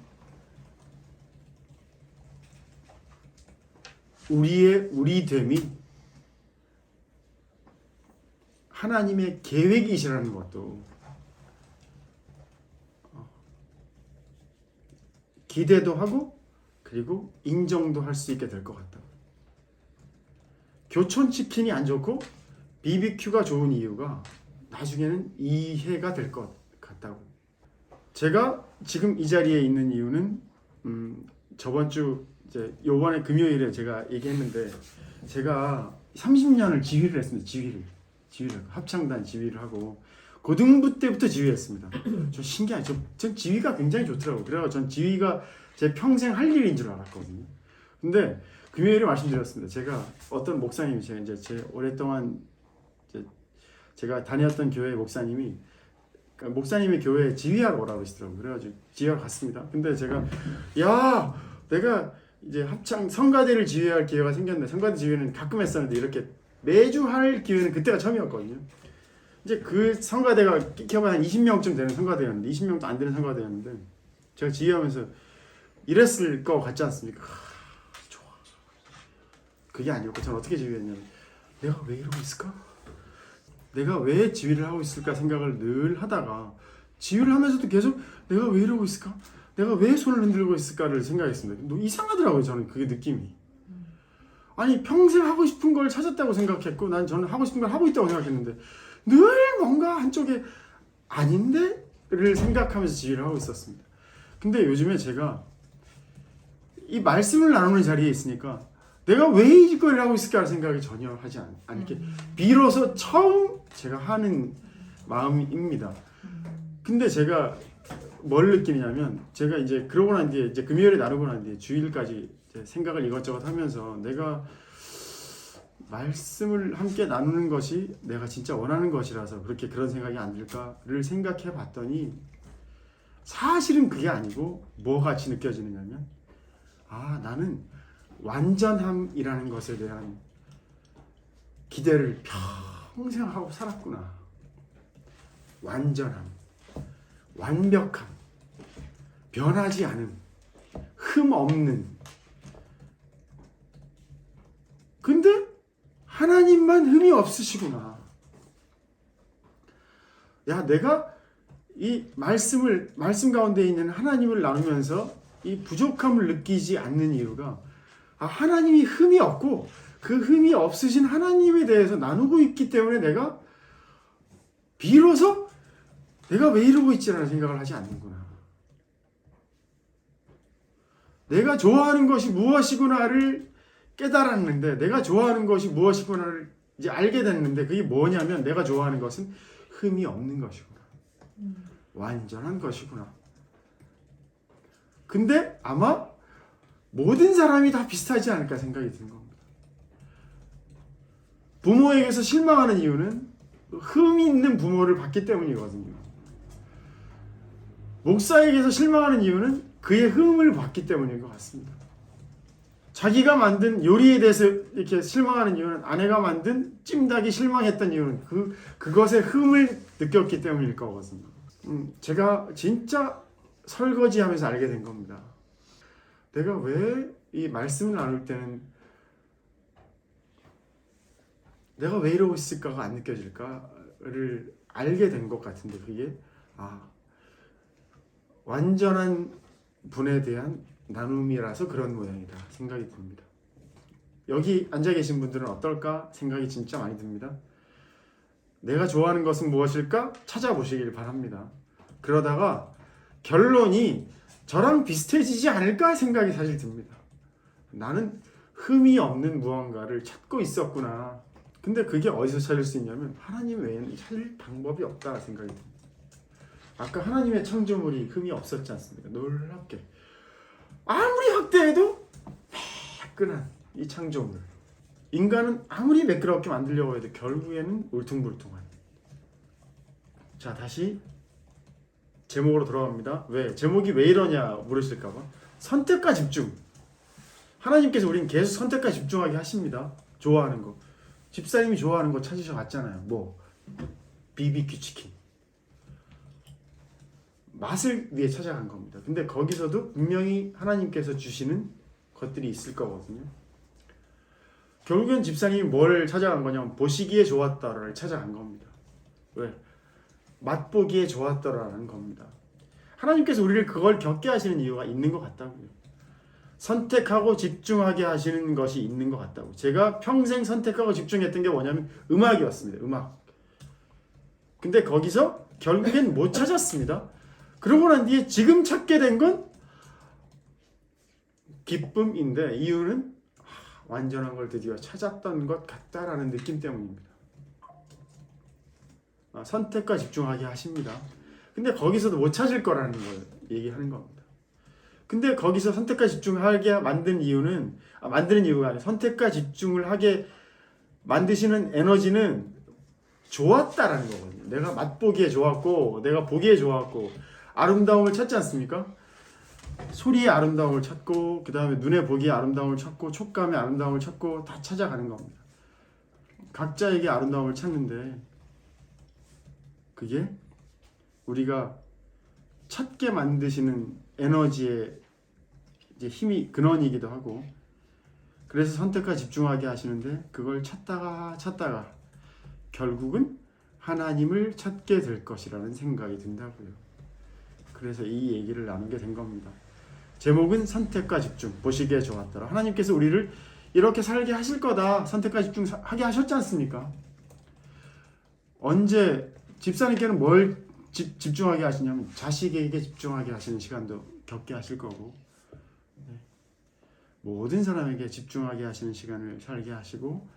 우리됨이 하나님의 계획이시라는 것도 기대도 하고 그리고 인정도 할 수 있게 될 것 같다. 교촌치킨이 안 좋고 BBQ가 좋은 이유가 나중에는 이해가 될 것 같다고. 제가 지금 이 자리에 있는 이유는 저번 주 이제 요번에 금요일에 제가 얘기했는데 제가 30년을 지휘를 했습니다. 지휘를 합창단 지휘를 하고 고등부 때부터 지휘했습니다. 저 신기하죠. 전 지휘가 굉장히 좋더라고요. 그래서 전 지휘가 제 평생 할 일인 줄 알았거든요. 근데 금요일에 말씀드렸습니다. 제가 어떤 목사님이 제가 이제 제 오랫동안 제가 다녔던 교회 목사님이 그러니까 목사님의 교회에 지휘하러 오라고 하시더라고요. 그래가지고 지휘하러 갔습니다. 근데 제가 내가 이제 합창 성가대를 지휘할 기회가 생겼는데 성가대 지휘는 가끔 했었는데 이렇게 매주 할 기회는 그때가 처음이었거든요. 이제 그 성가대가 끼켜봐야 한 20명쯤 되는 성가대였는데 20명도 안 되는 성가대였는데 제가 지휘하면서 이랬을 것 같지 않습니까? 좋아. 그게 아니었고 저는 어떻게 지휘했냐면 내가 왜 이러고 있을까? 내가 왜 지휘를 하고 있을까 생각을 늘 하다가 지휘를 하면서도 계속 내가 왜 이러고 있을까? 내가 왜 손을 흔들고 있을까를 생각했습니다. 이상하더라고요. 저는 그게 느낌이. 아니 평생 하고 싶은 걸 찾았다고 생각했고 저는 하고 싶은 걸 하고 있다고 생각했는데 늘 뭔가 한쪽에 아닌데를 생각하면서 지휘를 하고 있었습니다. 근데 요즘에 제가 이 말씀을 나누는 자리에 있으니까 내가 왜 이거를 하고 있을까 생각이 전혀 하지 않게 비로소 처음 제가 하는 마음입니다. 근데 제가 뭘 느끼냐면 제가 이제 그러고 난 뒤에 이제 금요일에 나누고 난 뒤에 주일까지 이제 생각을 이것저것 하면서 내가 말씀을 함께 나누는 것이 내가 진짜 원하는 것이라서 그렇게 그런 생각이 안 들까를 생각해 봤더니 사실은 그게 아니고 뭐 같이 느껴지느냐면 나는 완전함이라는 것에 대한 기대를 평생 하고 살았구나. 완전함, 완벽함, 변하지 않음, 흠 없는. 근데 하나님만 흠이 없으시구나. 내가 이 말씀 가운데 있는 하나님을 나누면서 이 부족함을 느끼지 않는 이유가 하나님이 흠이 없고 그 흠이 없으신 하나님에 대해서 나누고 있기 때문에 내가 비로소 내가 왜 이러고 있지라는 생각을 하지 않는구나. 내가 좋아하는 것이 무엇이구나를 깨달았는데 내가 좋아하는 것이 무엇이구나를 이제 알게 됐는데 그게 뭐냐면 내가 좋아하는 것은 흠이 없는 것이구나. 완전한 것이구나. 근데 아마 모든 사람이 다 비슷하지 않을까 생각이 드는 겁니다. 부모에게서 실망하는 이유는 흠이 있는 부모를 봤기 때문이거든요. 목사에게서 실망하는 이유는 그의 흠을 봤기 때문인 것 같습니다. 자기가 만든 요리에 대해서 이렇게 실망하는 이유는 아내가 만든 찜닭이 실망했던 이유는 그것의 흠을 느꼈기 때문일 거거든요. 제가 진짜 설거지하면서 알게 된 겁니다. 내가 왜 이 말씀을 나눌 때는 내가 왜 이러고 있을까가 안 느껴질까를 알게 된 것 같은데 그게 완전한 분에 대한 나눔이라서 그런 모양이다 생각이 듭니다. 여기 앉아 계신 분들은 어떨까 생각이 진짜 많이 듭니다. 내가 좋아하는 것은 무엇일까 찾아보시길 바랍니다. 그러다가 결론이 저랑 비슷해지지 않을까 생각이 사실 듭니다. 나는 흠이 없는 무언가를 찾고 있었구나. 근데 그게 어디서 찾을 수 있냐면 하나님 외에는 찾을 방법이 없다 생각이 듭니다. 아까 하나님의 창조물이 흠이 없었지 않습니까? 놀랍게 아무리 학대해도 매끈한 이 창조물, 인간은 아무리 매끄럽게 만들려고 해도 결국에는 울퉁불퉁한. 자, 다시 제목으로 돌아갑니다. 왜? 제목이 왜 이러냐 물으실까봐. 선택과 집중. 하나님께서 우린 계속 선택과 집중하게 하십니다. 좋아하는 거, 집사님이 좋아하는 거 찾으셔 갔잖아요. 뭐 BBQ 치킨, 맛을 위해 찾아간 겁니다. 근데 거기서도 분명히 하나님께서 주시는 것들이 있을 거거든요. 결국엔 집사님이 뭘 찾아간 거냐면 보시기에 좋았더라를 찾아간 겁니다. 왜? 맛보기에 좋았더라라는 겁니다. 하나님께서 우리를 그걸 겪게 하시는 이유가 있는 것 같다고요. 선택하고 집중하게 하시는 것이 있는 것 같다고. 제가 평생 선택하고 집중했던 게 뭐냐면 음악이었습니다. 음악. 근데 거기서 결국엔 못 찾았습니다. 그러고 난 뒤에 지금 찾게 된 건 기쁨인데 이유는 완전한 걸 드디어 찾았던 것 같다라는 느낌 때문입니다. 선택과 집중하게 하십니다. 근데 거기서도 못 찾을 거라는 걸 얘기하는 겁니다. 근데 거기서 선택과 집중하게 만든 이유는 만드는 이유가 아니라 선택과 집중을 하게 만드시는 에너지는 좋았다라는 거거든요. 내가 맛보기에 좋았고 내가 보기에 좋았고 아름다움을 찾지 않습니까? 소리의 아름다움을 찾고 그 다음에 눈에 보기에 아름다움을 찾고 촉감의 아름다움을 찾고 다 찾아가는 겁니다. 각자에게 아름다움을 찾는데 그게 우리가 찾게 만드시는 에너지의 이제 힘이 근원이기도 하고 그래서 선택과 집중하게 하시는데 그걸 찾다가 결국은 하나님을 찾게 될 것이라는 생각이 든다고요. 그래서 이 얘기를 나누게 된 겁니다. 제목은 선택과 집중, 보시기에 좋았더라. 하나님께서 우리를 이렇게 살게 하실 거다. 선택과 집중하게 하셨지 않습니까? 언제 집사님께는 뭘 집중하게 하시냐면 자식에게 집중하게 하시는 시간도 겪게 하실 거고 모든 사람에게 집중하게 하시는 시간을 살게 하시고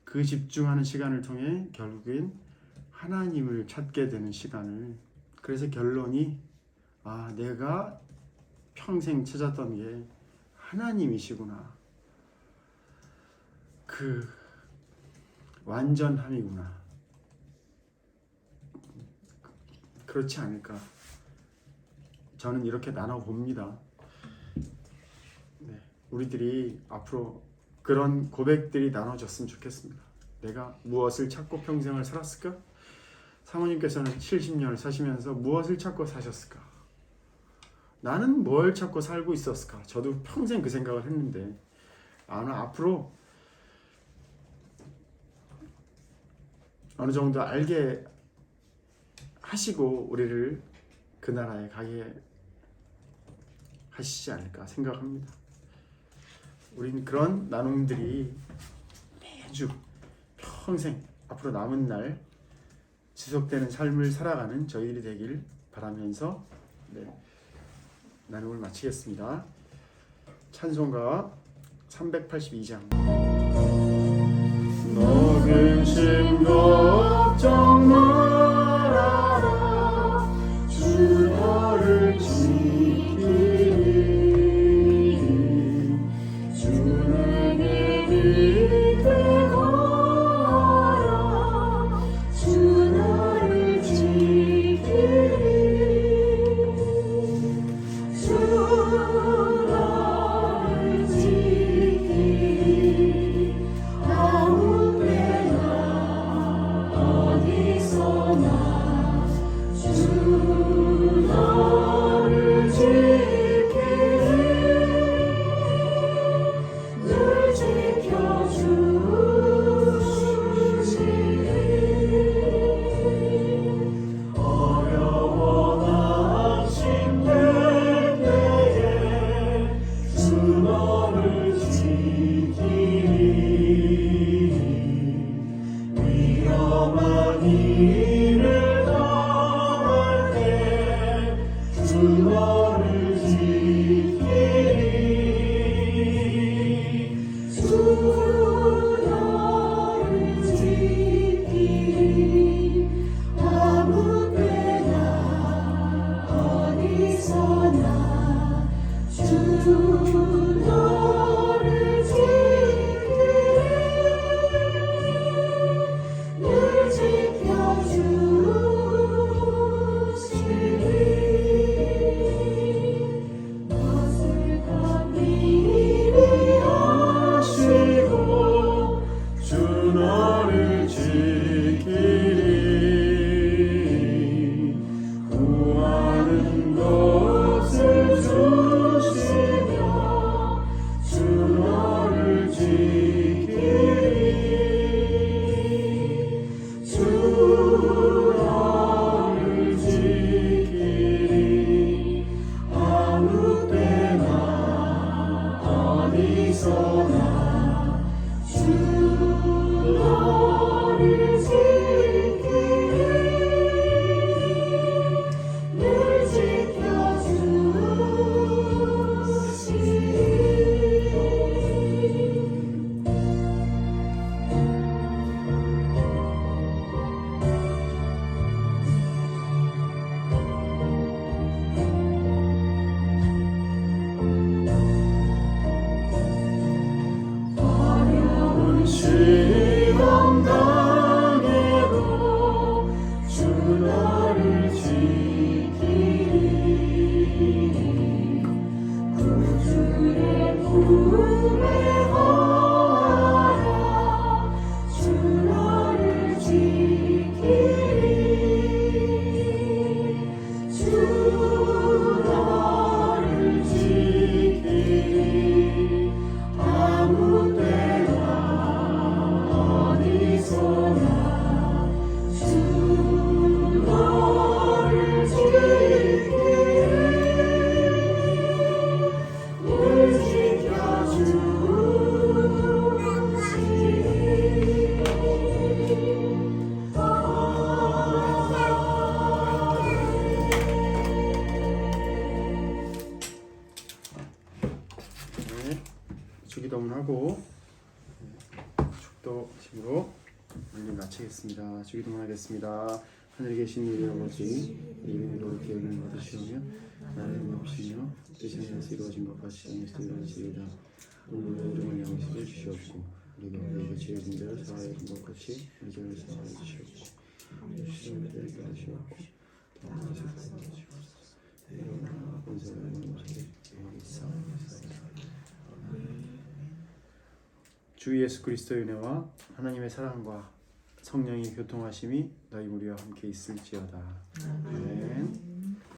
그 집중하는 시간을 통해 결국엔 하나님을 찾게 되는 시간을 그래서 결론이 내가 평생 찾았던 게 하나님이시구나. 그 완전함이구나. 그렇지 않을까. 저는 이렇게 나눠봅니다. 네, 우리들이 앞으로 그런 고백들이 나눠졌으면 좋겠습니다. 내가 무엇을 찾고 평생을 살았을까? 사모님께서는 70년을 사시면서 무엇을 찾고 사셨을까? 나는 뭘 찾고 살고 있었을까? 저도 평생 그 생각을 했는데 앞으로 어느 정도 알게 하시고 우리를 그 나라에 가게 하시지 않을까 생각합니다. 우린 그런 나눔들이 매주 평생 앞으로 남은 날 지속되는 삶을 살아가는 저희들이 되길 바라면서 나눔을 마치겠습니다. 찬송가 382장 너 근심 걱정 말아라 주 너를 지키리 주 내게 믿게 걸어라 주 너를 지키리 주 너를 지키리 아무 때나 어디서나 주 너를 지키리 늘 지켜주 시험 당해도 주 나를 지키리 구주의 품에 거하라 주 나를 지키리 주 나를 지키리 아무 때나 어디서나 주 너를 지키리 늘 지켜주시리. 주기도문 하고 축도식으로 오늘 마치겠습니다. 주기도문 하겠습니다. 하늘에 계신 우리 아버지, 이름이 거룩히 여김을 받으시오며 나를 높이시며 뜻이 하늘에서 이루어진 것 같이 땅에서도 이루어지리이다. 오늘의 이름을 양식을 주시옵고 우리가 우리에게 죄를 진 자를 사하여 준 것 같이 우리 죄를 사하여 주시옵고 시험에 들게 하시옵고 다음에서 구원하시옵소서. 그러나 본사의 영광이 있사옵나이다. 주 예수 그리스도의 은혜와 하나님의 사랑과 성령의 교통하심이 너희 우리와 함께 있을지어다.